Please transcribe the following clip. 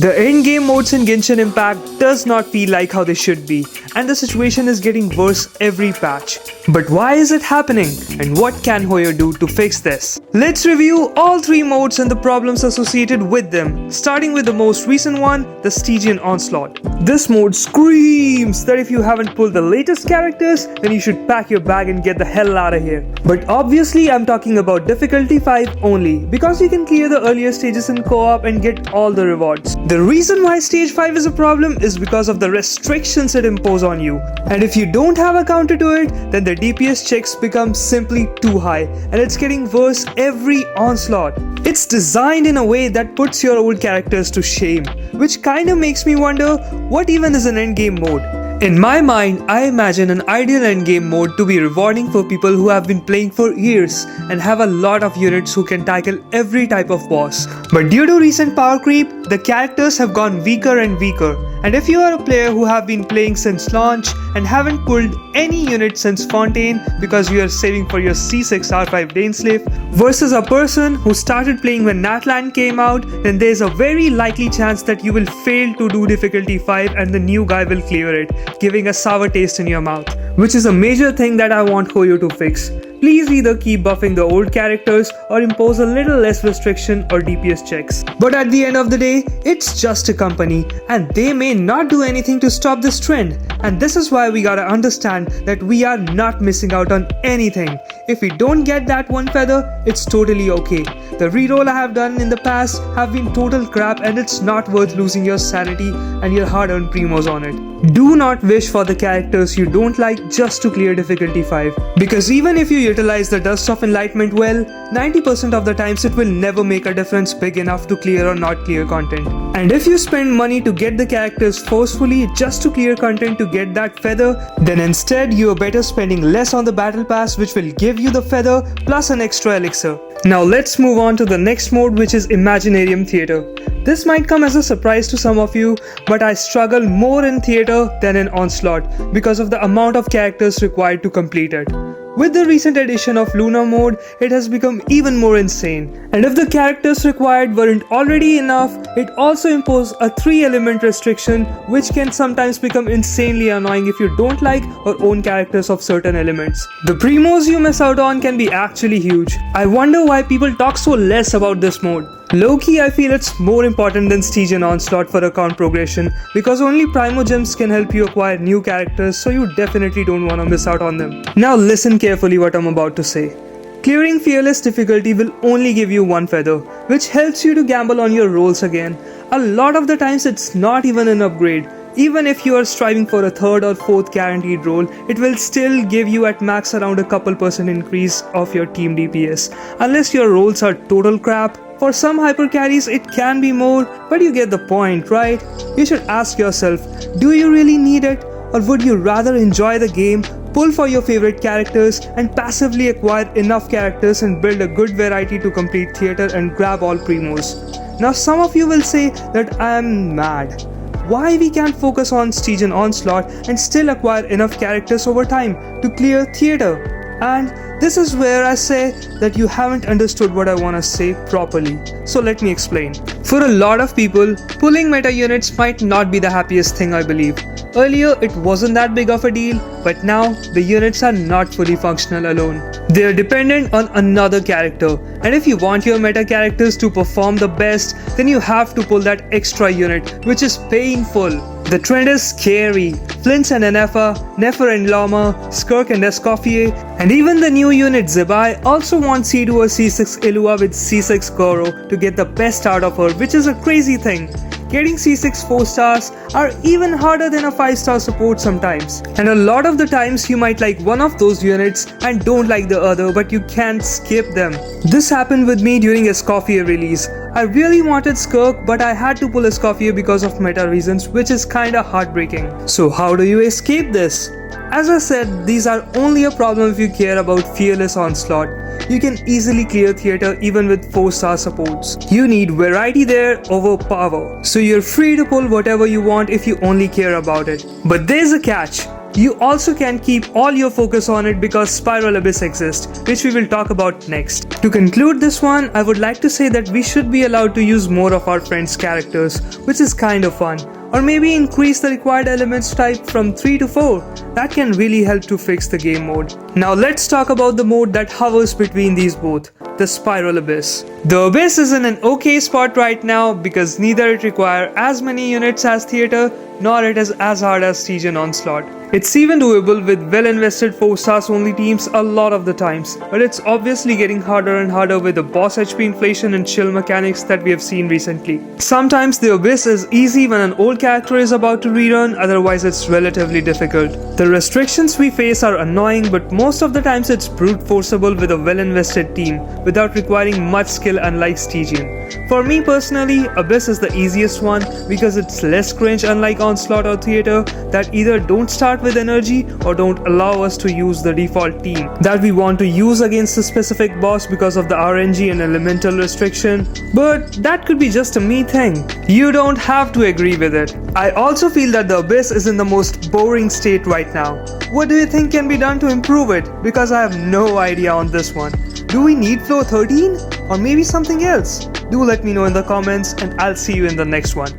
The endgame modes in Genshin Impact does not feel like how they should be, and the situation is getting worse every patch. But why is it happening, and what can Hoyer do to fix this? Let's review all three modes and the problems associated with them, starting with the most recent one, the Stygian Onslaught. This mode screams that if you haven't pulled the latest characters, then you should pack your bag and get the hell out of here. But obviously I'm talking about difficulty 5 only, because you can clear the earlier stages in co-op and get all the rewards. The reason why stage 5 is a problem is because of the restrictions it imposes on you. And if you don't have a counter to it, then the DPS checks become simply too high, and it's getting worse every onslaught. It's designed in a way that puts your old characters to shame, which kinda makes me wonder what even is an endgame mode. In my mind, I imagine an ideal endgame mode to be rewarding for people who have been playing for years and have a lot of units who can tackle every type of boss. But due to recent power creep, the characters have gone weaker and weaker. And if you are a player who have been playing since launch and haven't pulled any unit since Fontaine because you are saving for your C6 R5 Daneslave versus a person who started playing when Natlan came out, then there is a very likely chance that you will fail to do difficulty 5 and the new guy will clear it, giving a sour taste in your mouth, which is a major thing that I want Hoyo to fix. Please either keep buffing the old characters or impose a little less restriction or DPS checks. But at the end of the day, it's just a company and they may not do anything to stop this trend. And this is why we gotta understand that we are not missing out on anything. If we don't get that one feather, it's totally okay. The reroll I have done in the past have been total crap, and it's not worth losing your sanity and your hard-earned primos on it. Do not wish for the characters you don't like just to clear difficulty 5, because even if you utilize the Dust of Enlightenment well, 90% of the times it will never make a difference big enough to clear or not clear content. And if you spend money to get the characters forcefully just to clear content to get that feather, then instead you are better spending less on the battle pass, which will give you the feather plus an extra elixir. Now let's move on to the next mode, which is Imaginarium Theater. This might come as a surprise to some of you, but I struggle more in Theater than in Onslaught because of the amount of characters required to complete it. With the recent addition of Luna mode, it has become even more insane. And if the characters required weren't already enough, it also imposed a 3-element restriction, which can sometimes become insanely annoying if you don't like or own characters of certain elements. The primos you miss out on can be actually huge. I wonder why people talk so less about this mode. Low-key, I feel it's more important than Stygian Onslaught for account progression, because only Primo Gems can help you acquire new characters, so you definitely don't want to miss out on them. Now listen carefully what I'm about to say. Clearing Fearless difficulty will only give you one feather, which helps you to gamble on your rolls again. A lot of the times it's not even an upgrade. Even if you are striving for a 3rd or 4th guaranteed roll, it will still give you at max around a couple % increase of your team DPS, unless your rolls are total crap. For some hyper carries it can be more, but you get the point, right? You should ask yourself, do you really need it? Or would you rather enjoy the game, pull for your favorite characters, and passively acquire enough characters and build a good variety to complete Theater and grab all primos? Now some of you will say that I am mad. Why we can't focus on Stygian Onslaught and still acquire enough characters over time to clear Theater? And this is where I say that you haven't understood what I want to say properly. So let me explain. For a lot of people, pulling meta units might not be the happiest thing, I believe. Earlier it wasn't that big of a deal, but now the units are not fully functional alone. They are dependent on another character, and if you want your meta characters to perform the best, then you have to pull that extra unit, which is painful. The trend is scary. Flints and Enefa, Nefer and Lama, Skirk and Escoffier, and even the new unit Zebai also want C2 or C6 Illua with C6 Goro to get the best out of her, which is a crazy thing. Getting C6 4 stars are even harder than a 5-star support sometimes. And a lot of the times you might like one of those units and don't like the other, but you can't skip them. This happened with me during Escoffier release. I really wanted Skirk, but I had to pull Escoffier because of meta reasons, which is kinda heartbreaking. So how do you escape this? As I said, these are only a problem if you care about Fearless Onslaught. You can easily clear Theater even with 4-star supports. You need variety there over power, so you're free to pull whatever you want if you only care about it. But there's a catch. You also can keep all your focus on it because Spiral Abyss exists, which we will talk about next. To conclude this one, I would like to say that we should be allowed to use more of our friends' characters, which is kind of fun. Or maybe increase the required elements type from 3 to 4. That can really help to fix the game mode. Now let's talk about the mode that hovers between these both, the Spiral Abyss. The Abyss is in an okay spot right now because neither it requires as many units as Theater, nor it is as hard as Siege and Onslaught. It's even doable with well-invested 4 stars only teams a lot of the times, but it's obviously getting harder and harder with the boss HP inflation and chill mechanics that we have seen recently. Sometimes the Abyss is easy when an old character is about to rerun, otherwise it's relatively difficult. The restrictions we face are annoying, but most of the times it's brute forceable with a well-invested team, without requiring much skill unlike Stygian. For me personally, Abyss is the easiest one because it's less cringe unlike Onslaught or Theater that either don't start with energy or don't allow us to use the default team that we want to use against a specific boss because of the RNG and elemental restriction, but that could be just a me thing. You don't have to agree with it. I also feel that the Abyss is in the most boring state right now. What do you think can be done to improve it? Because I have no idea on this one. Do we need floor 13? Or maybe something else? Do let me know in the comments and I'll see you in the next one.